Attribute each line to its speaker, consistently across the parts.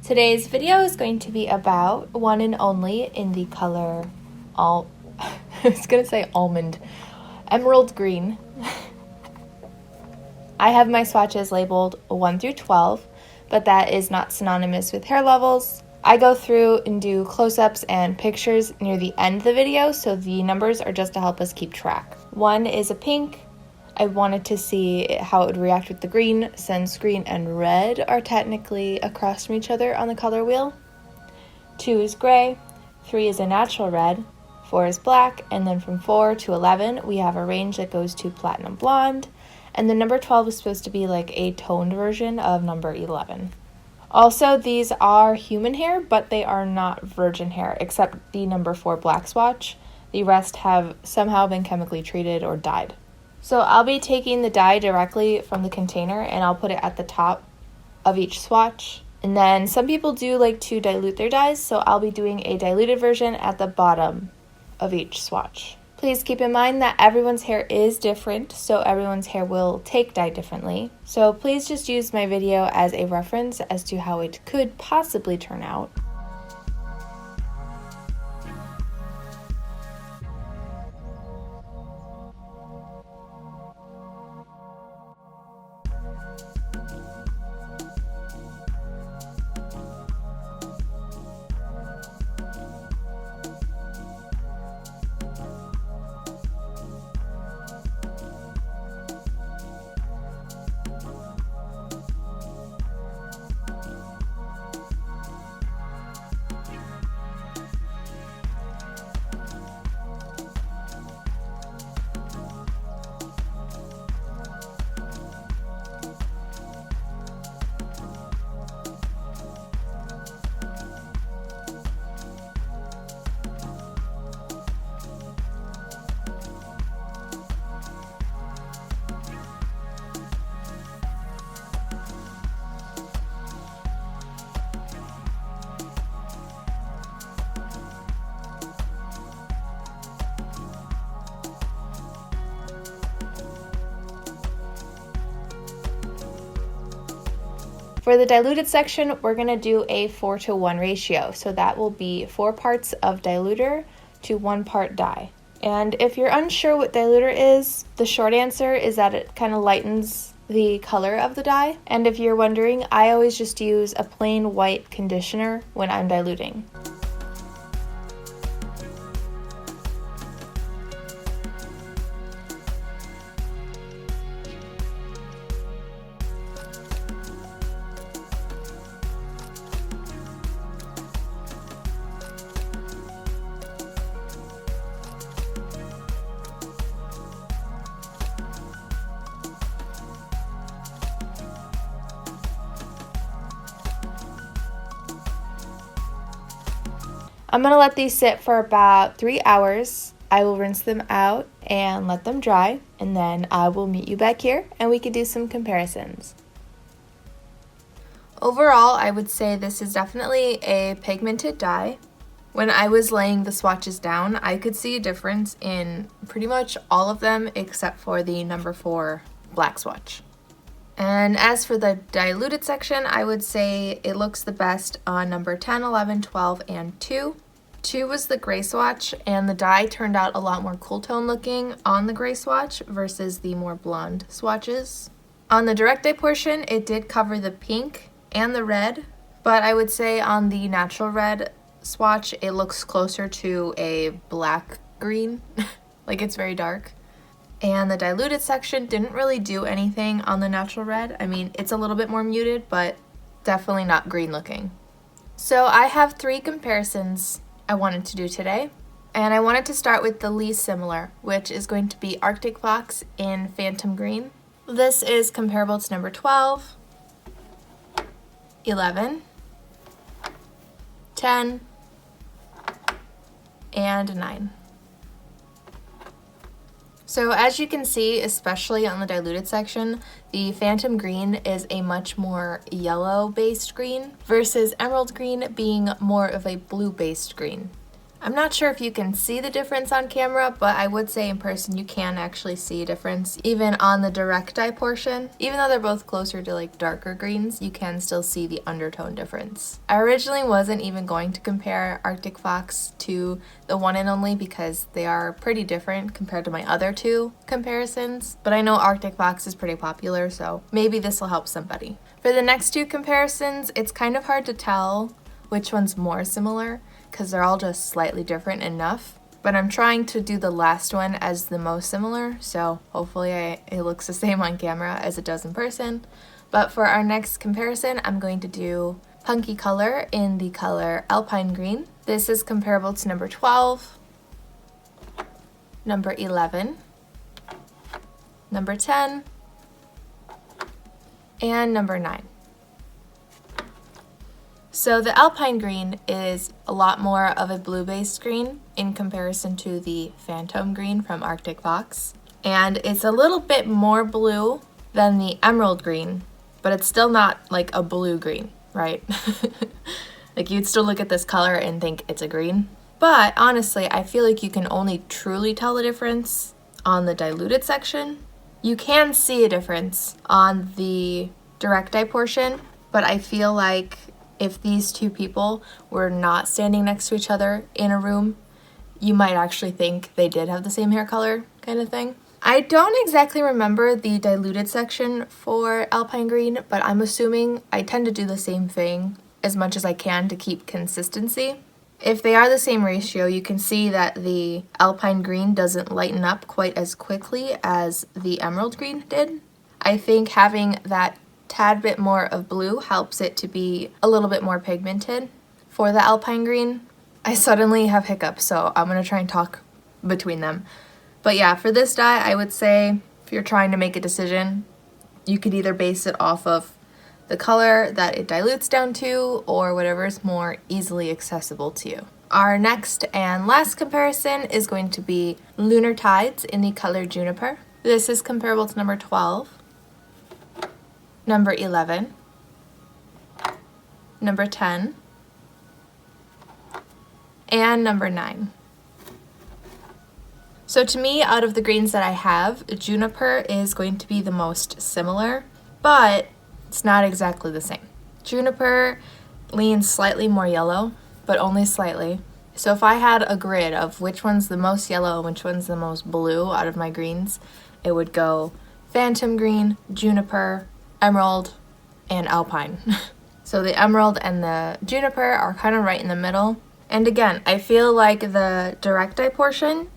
Speaker 1: Today's video is going to be about one and only in the color I was gonna say almond, emerald green. I have my swatches labeled 1 through 12, but that is not synonymous with hair levels. I go through and do close-ups and pictures near the end of the video, so the numbers are just to help us keep track. 1 is a pink. I wanted to see how it would react with the green, since green and red are technically across from each other on the color wheel. 2 is gray. 3 is a natural red. 4 is black, and then from 4 to 11 we have a range that goes to platinum blonde, and the number 12 is supposed to be like a toned version of number 11. Also, these are human hair, but they are not virgin hair, except the number 4 black swatch. The rest have somehow been chemically treated or dyed. So I'll be taking the dye directly from the container and I'll put it at the top of each swatch. And then some people do like to dilute their dyes, so I'll be doing a diluted version at the bottom of each swatch. Please keep in mind that everyone's hair is different, so everyone's hair will take dye differently. So please just use my video as a reference as to how it could possibly turn out. For the diluted section, we're going to do a 4:1 ratio. So that will be 4 parts of diluter to 1 part dye. And if you're unsure what diluter is, the short answer is that it kind of lightens the color of the dye. And if you're wondering, I always just use a plain white conditioner when I'm diluting. I'm going to let these sit for about 3 hours. I will rinse them out and let them dry, and then I will meet you back here and we can do some comparisons. Overall, I would say this is definitely a pigmented dye. When I was laying the swatches down, I could see a difference in pretty much all of them except for the number 4 black swatch. And as for the diluted section, I would say it looks the best on number 10, 11, 12, and 2. 2 was the gray swatch, and the dye turned out a lot more cool tone looking on the gray swatch versus the more blonde swatches. On the direct dye portion, it did cover the pink and the red, but I would say on the natural red swatch, it looks closer to a black green, like it's very dark. And the diluted section didn't really do anything on the natural red. I mean, it's a little bit more muted, but definitely not green looking. So I have 3 comparisons I wanted to do today. And I wanted to start with the least similar, which is going to be Arctic Fox in Phantom Green. This is comparable to number 12, 11, 10, and 9. So as you can see, especially on the diluted section, the Phantom Green is a much more yellow-based green versus Emerald Green being more of a blue-based green. I'm not sure if you can see the difference on camera, but I would say in person you can actually see a difference. Even on the direct eye portion, even though they're both closer to like darker greens, you can still see the undertone difference. I originally wasn't even going to compare Arctic Fox to the one and only because they are pretty different compared to my other two comparisons, but I know Arctic Fox is pretty popular, so maybe this will help somebody. For the next two comparisons, it's kind of hard to tell which one's more similar, because they're all just slightly different enough. But I'm trying to do the last one as the most similar, so hopefully it looks the same on camera as it does in person. But for our next comparison, I'm going to do Punky color in the color Alpine green. This is comparable to number 12, number 11, number 10, and number 9. So the Alpine green is a lot more of a blue-based green in comparison to the Phantom green from Arctic Fox. And it's a little bit more blue than the emerald green, but it's still not like a blue green, right? Like you'd still look at this color and think it's a green. But honestly, I feel like you can only truly tell the difference on the diluted section. You can see a difference on the direct eye portion, but I feel like if these two people were not standing next to each other in a room, you might actually think they did have the same hair color kind of thing. I don't exactly remember the diluted section for Alpine green, but I'm assuming I tend to do the same thing as much as I can to keep consistency. If they are the same ratio, you can see that the Alpine green doesn't lighten up quite as quickly as the emerald green did. I think having that tad bit more of blue helps it to be a little bit more pigmented. For the Alpine green, I suddenly have hiccups, so I'm gonna try and talk between them. But yeah, for this dye, I would say if you're trying to make a decision, you could either base it off of the color that it dilutes down to or whatever is more easily accessible to you. Our next and last comparison is going to be Lunar Tides in the color Juniper. This is comparable to number 12, number 11, number 10, and number 9. So to me, out of the greens that I have, Juniper is going to be the most similar, but it's not exactly the same. Juniper leans slightly more yellow, but only slightly. So if I had a grid of which one's the most yellow and which one's the most blue out of my greens, it would go Phantom green, Juniper, Emerald, and Alpine. So the Emerald and the Juniper are kind of right in the middle. And again, I feel like the direct eye portion,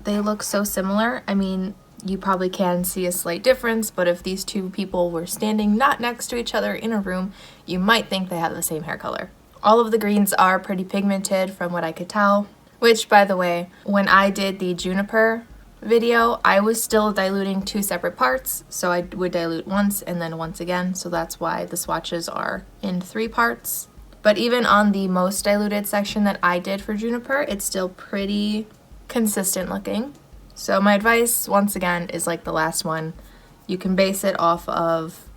Speaker 1: they look so similar. I mean, you probably can see a slight difference, but if these two people were standing not next to each other in a room, you might think they have the same hair color. All of the greens are pretty pigmented from what I could tell, which, by the way, when I did the Juniper video, I was still diluting 2 separate parts, so I would dilute once and then once again, so that's why the swatches are in 3 parts. But even on the most diluted section that I did for Juniper, it's still pretty consistent looking. So my advice, once again, is like the last one. You can base it off of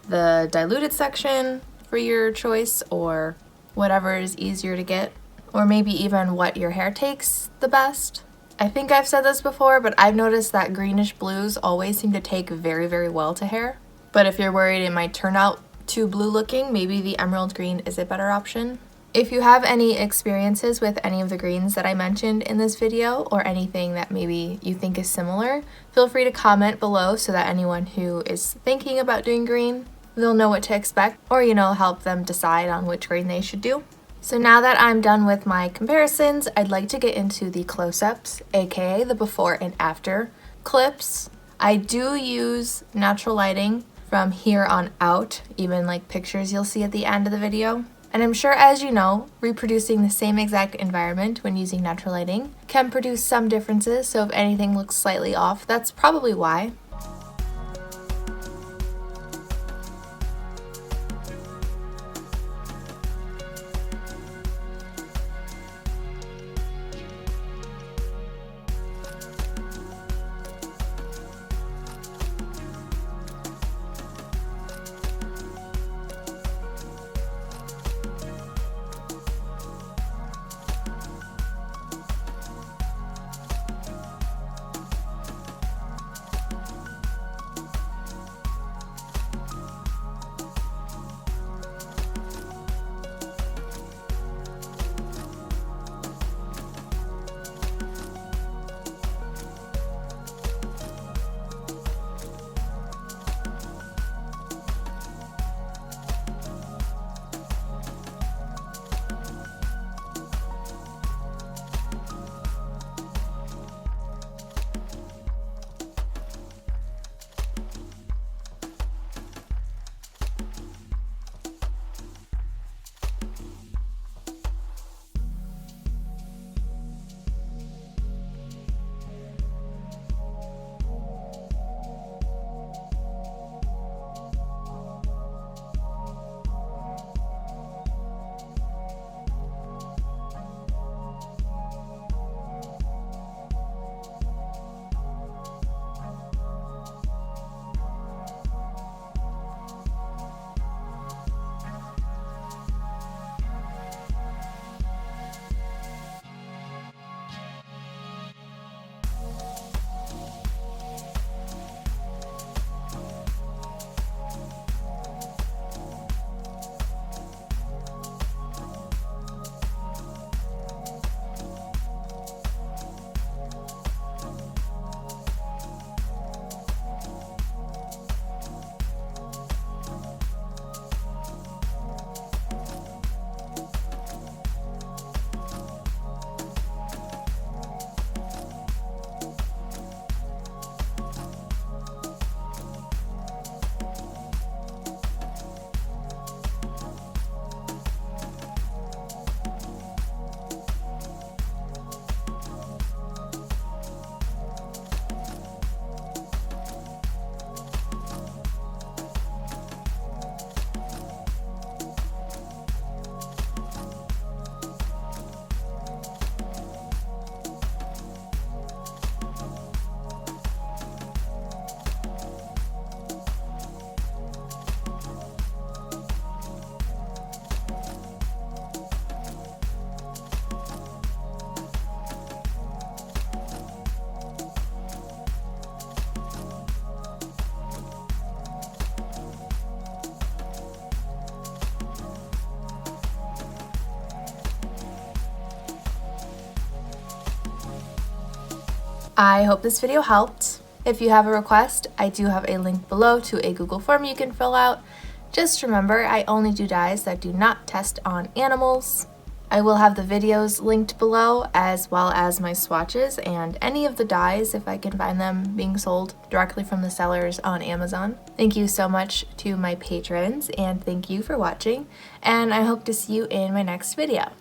Speaker 1: the diluted section for your choice, or whatever is easier to get, or maybe even what your hair takes the best. I think I've said this before, but I've noticed that greenish blues always seem to take very, very well to hair. But if you're worried it might turn out too blue looking, maybe the emerald green is a better option. If you have any experiences with any of the greens that I mentioned in this video, or anything that maybe you think is similar, feel free to comment below so that anyone who is thinking about doing green, they'll know what to expect, or help them decide on which green they should do. So now that I'm done with my comparisons, I'd like to get into the close-ups, aka the before and after clips. I do use natural lighting from here on out, even like pictures you'll see at the end of the video. And I'm sure, as you know, reproducing the same exact environment when using natural lighting can produce some differences, so if anything looks slightly off, that's probably why. I hope this video helped. If you have a request, I do have a link below to a Google form you can fill out. Just remember, I only do dyes that do not test on animals. I will have the videos linked below, as well as my swatches and any of the dyes if I can find them being sold directly from the sellers on Amazon. Thank you so much to my patrons, and thank you for watching, and I hope to see you in my next video.